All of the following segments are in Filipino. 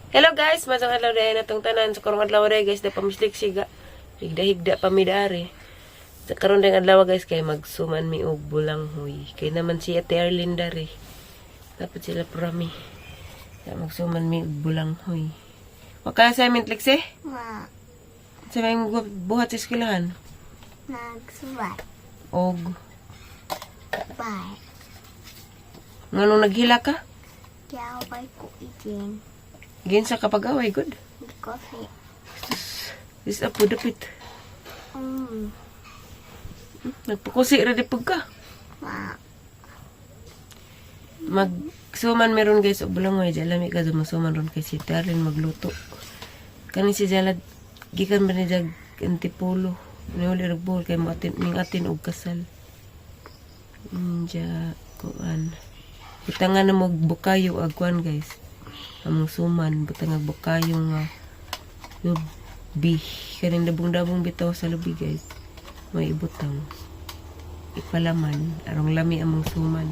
Hello guys, masang adlaw dahil natong tanan. Sa karong adlaw dahil guys, da pamislik siga. Higda-higda pamidari. Sa karong dahil adlaw guys, kay magsuman mi og bulanghoy. Kay naman si Ate Arlene dari. Dapat sila prami. Kaya magsuman mi og bulanghoy. Waka assignment Lexi? Ma, Sa may buhat sa eskwelahan? nagsubat. Og Bye. nganong naghila ka? Kaya ba'y ko itin. Ginsa kapag away, good. Coffee. This apo dapit. Nagpakusi ra di pag ka. Ma, Magsuman meron guys og bulanghoy, jalami ka masuman ron kay si Tarlin magluto. Kani si Jalad gikan man ni jag antipolo. Niuli ra bol kay ning atin og kasal. Ja kuan. Butangan na mo bukayo agwan guys. Among suman butang bukayo nga lubi kaning dabong-dabong bitaw sa lubi guys. May ibutang ipalaman arong lami among suman.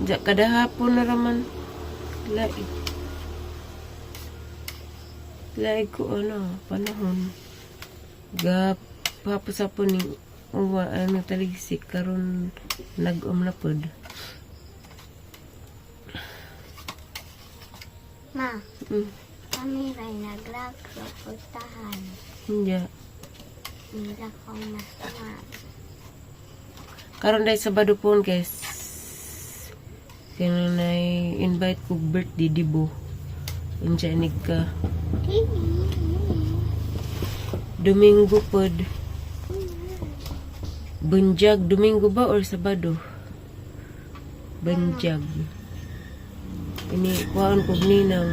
Ja kada hapon na raman laig ko panahon gapapos po ni uwa talisik karon nag-om na pod. ma, kami rin naglag sa putahan. Ja Nila kong masama. karon dai Sabado po guys. Kaya na invite ko birthday dibo. Unsa inig ka Domingo pod. Bunjag Domingo ba or Sabado? Bunjag. Ini kuhaan ko ninang.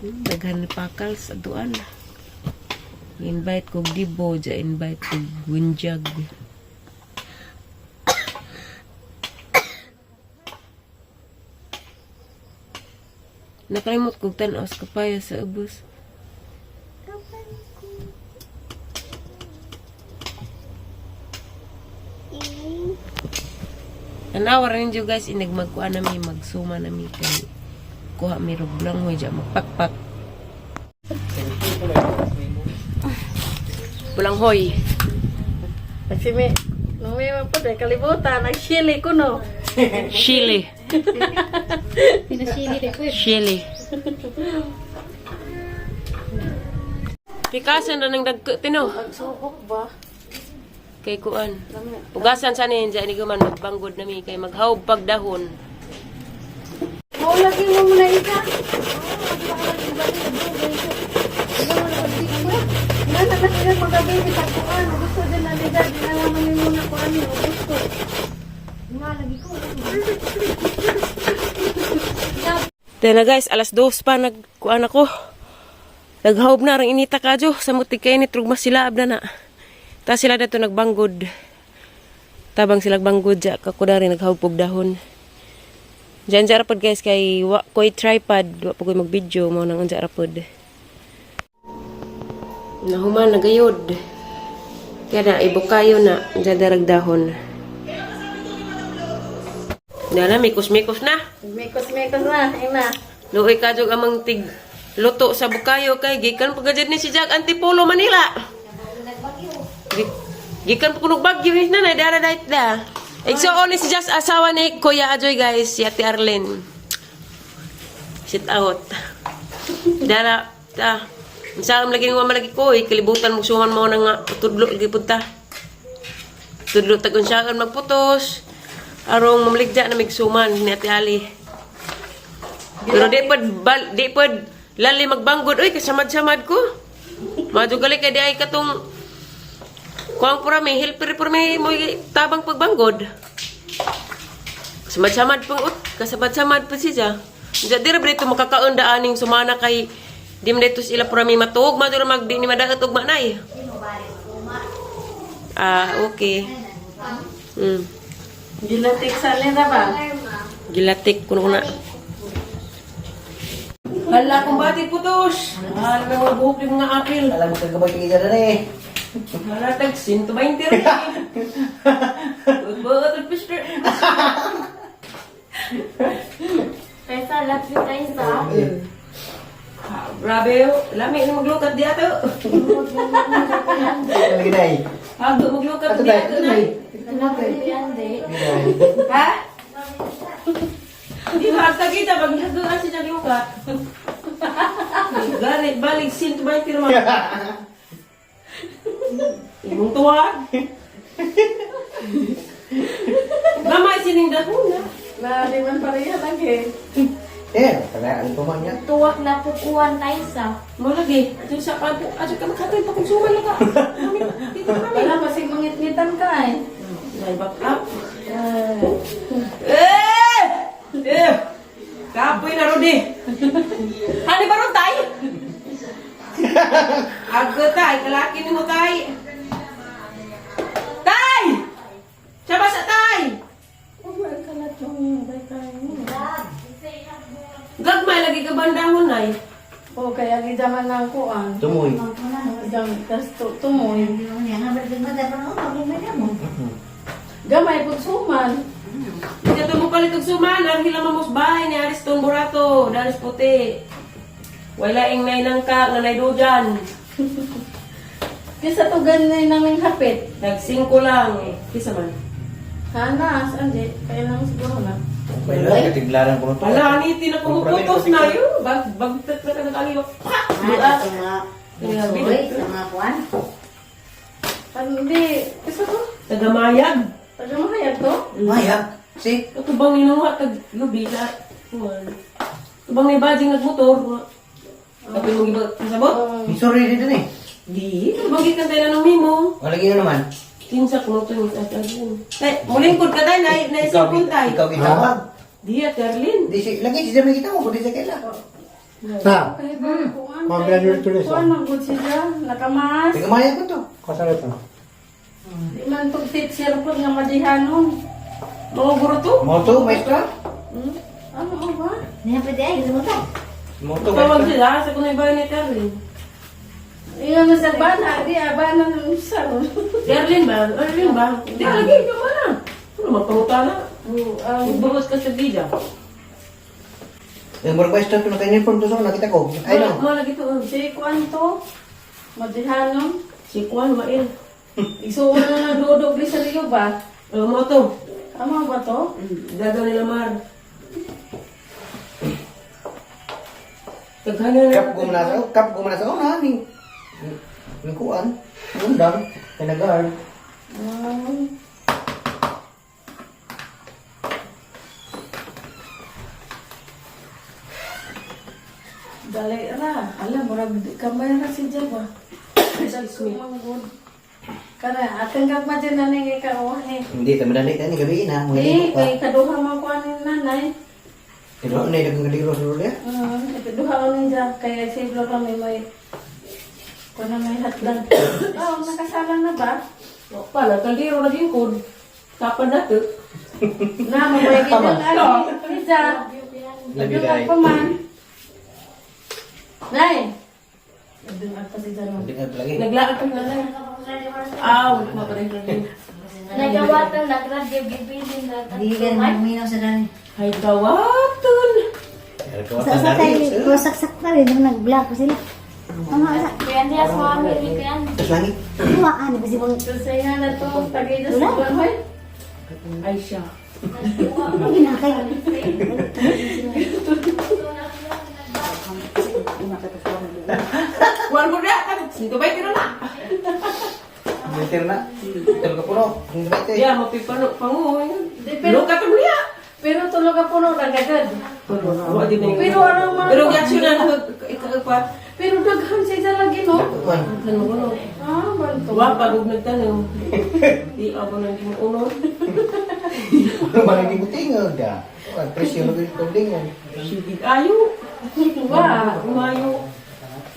Daghan pakal sa duan. Invite ko dibo, ja invite ko bunjag. Nakalimot kong tanaw sa kapaya sa ubos. Tanawa rin dyo guys, inagmagkuha nami, magsuma nami kay kuha mi rog bulanghoy dyan, magpakpak. Bulanghoy. Kasi may po dahil kalibutan, nag-chili ko no. Chili. Pinasili rin ko eh. Chili. Pikasan na ng tino. Nagsubok ba? Kay kuan. Ugasan sa ninja, ni guman magbanggod nami kay maghawb pagdahon. Oo, lagi mo muna isa. Nakakasigan mag-abili sa kuan. Gusto din na nila. Dinalaman mo muna ko ano. Gusto. Lagi ko. Tena guys, alas 2 pa nagkuan ako. Naghawb na rang inita kadyo sa mutig kay init rug masilaab na na. Ta sila dato nagbanggod. Tabang sila banggod ja kakudari naghawb og dahon. Diyan jara pod guys kay wa koy tripod, wa po koy mag-video mo nang unja ra pod. Nahuman nagayod. Kaya na ibukayo na diyan darag dahon. Dala mikos-mikos na. Mekos-mekos na. Ayun na. Luoy ka jog amang tig luto sa bukayo kay gikan pagajud ni si Jag Antipolo Manila. Gikan po kunog bagyo ni nanay dara dait da. Igsuon ni si Just asawa ni Kuya Ajoy guys, si Ate Arlene. Sit out. Dara ta. Misam lagi nga malagi ko, kalibutan mo suman mo na nga tudlo lagi punta. Tudlo tagon siya magputos. Arong mamligja na migsuman ni Ate Ali. Pero di pod lali magbanggod oy kasamad-samad ko. Madugali kay di ay katong kuang pura may helper pura may mo tabang pagbanggod. Samad-samad pang kasamad-samad pa siya. Di ra brito makakaunda aning sumana kay di man dito sila pura may matuog madura mag di ni madagat og manay. Okay. Gilatik sa alin na ba? Gilatik kuno na. Hala kung batik putos. Hala na buhok yung mga apil. Alam mo kagabay tingin na eh. Malatag 120 rin. Ba't ang pister? Kaysa, lapit kaysa. Grabe yo. Lami na maglukat di ato. Lagi day. Hago maglukat Ato di day, ato ato na. day. Lapit yan, di. Ha? Di ba agta kita pag hago si naglukat. Galit balik sin to bay pirma. Imong tuwag. Gamay sining dakuna. Na, di man pareha lagi. Tagaan ko man yan. Tuwak na pukuan kaysa. Mo lagi. Ato sa kanto, ato ka makatoy pa kung suman ka. Dito kami. Wala, masig mangit-ngitan ka eh. Ay, back up. Eh! Eh! Kapoy na ron eh. Hani ba ron tay? Agad tay, kalaki ni mo tay. Tay! Siya ba sa tay? Huwag ka na itong baykay mo. Gagmay lagi ka bandahon ay. O, kaya gijaman na ang kuan. Tumoy. Tas tumoy. Gamay pag suman. Hindi ka mo palit og suman, ang hilang mamusbahay ni Ariston Burato, Dalis Puti. Wala ing nainang ka, nga naidujan. Kisa to ganay naming hapit. Nag-5 lang. Kisa man. Hanas, andi. Kaya lang siguro na. Wala, katiglaran ko na to. Ala, niti na pumuputos na yun. Bagtat na ka nakaliwa. Pa! Buat. Hindi. Kisa to? Tagamayag. Taga mahayag to? Mayag. Si. Ito bang ninuha tag-lubi na. Ito bang may badging nagmotor. Kapag mo iba kasabot? Sorry din eh. Di. Ito bang ikan tayo na ng mimo. Wala gino naman. Kinsa ko ito yung tatagin. Tay, mulingkod ka tayo. Naisipon tayo. Ikaw gitawag. Di at Erlin. Di si lagi si Jamie kita mo kundi sa kaila. Sa? Kaya ba? Kuan. Mag-graduate tuloy siya. Kuan, mag-good siya. Nakamas. Tiga mayag ko to. Kasal ito. Di man itong teacher po nga madihanon. Mga guro to. Moto, maestra. Ano ba? Moto, Tawag maestra. sila sa kung iba ni Erlin. Iyan na sa bana. Di, abana ng isa. Si Erlin ba? Erlin ba? Di, lagi ka ba na? Ano, magpangutana? Magbuhos ka sa bida. Yung mga maestra to na kanya from to sa nakita ko. Ay no. Mo lagi to. Si Kuan to. Madihanon. Si Juan Mael. Isuon na nagdudog di sa Rio ba? Mo to. Tama ba to? Daga nila Mar. Taghanan na. Kap gumana sa una ni. Ni kuan. Undang. Kanagar. Dali ra. Alam, murag kamay ra si Jaba. Excuse me. Kana, atang kag ma dyan nanay kay kauhan eh. Hindi ta madali ta ni gabi na. Di, kay kaduha man ko ani nanay. Ito na dagang kadiro sa ulo ya. Kaduha ko ninja, kaya siguro kami may kuna may hatdan. Oh, nakasalang na ba? Pa, nagkaldiro na din ko. Kapan na to? Na, mabay gitan ani. Ninja. Labi Kaduha dai. pa man. Nay. Kaduha pa si Jano. Dengar lagi. Naglaan pa na lang. Aw, maparin na din. Nagawatan na grade bibili na. Hindi ka naman uminaw sa dani. Ay, gawaton. Sa tayo, saksak na rin nung nag-vlog ko sila. Ang sa Kaya hindi as mga Amerika yan. Terus langit. buwaan, di ba si Bang? Kasi nga na to, tagay sa buwan. Ay, siya. Ang ginakay. Juan mo na. Sinto ba yung na? Meter na. Meter ka puno. Hindi ba ito eh. Yeah, mapipano. Panguhoy. Di, pero- Luka to niya. Pero tulog ka puno na gagad. Pero ano man- Pero reaksyon na pa. Pero daghan siya lagi, no? Kuan. Ano mo no? Ah, banto. Wa pagod nagtanong. Di ako nang ginuunon. Ano ba nang gibuting da? Kuan presyo mo dito dingon. Sige ayo. Wa. Umayo.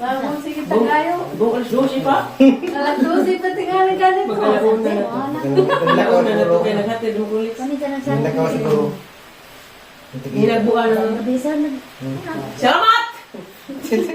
Wala sige tagayo. Bukas dosi pa. Alas 12 pa tingali ganito. Magalaon na na to. Magalaon na na to. Kaya naghatid ng kulit. Kami ka na sa... Hindi ka siguro. Hinagbuan na. Bisa na... Salamat!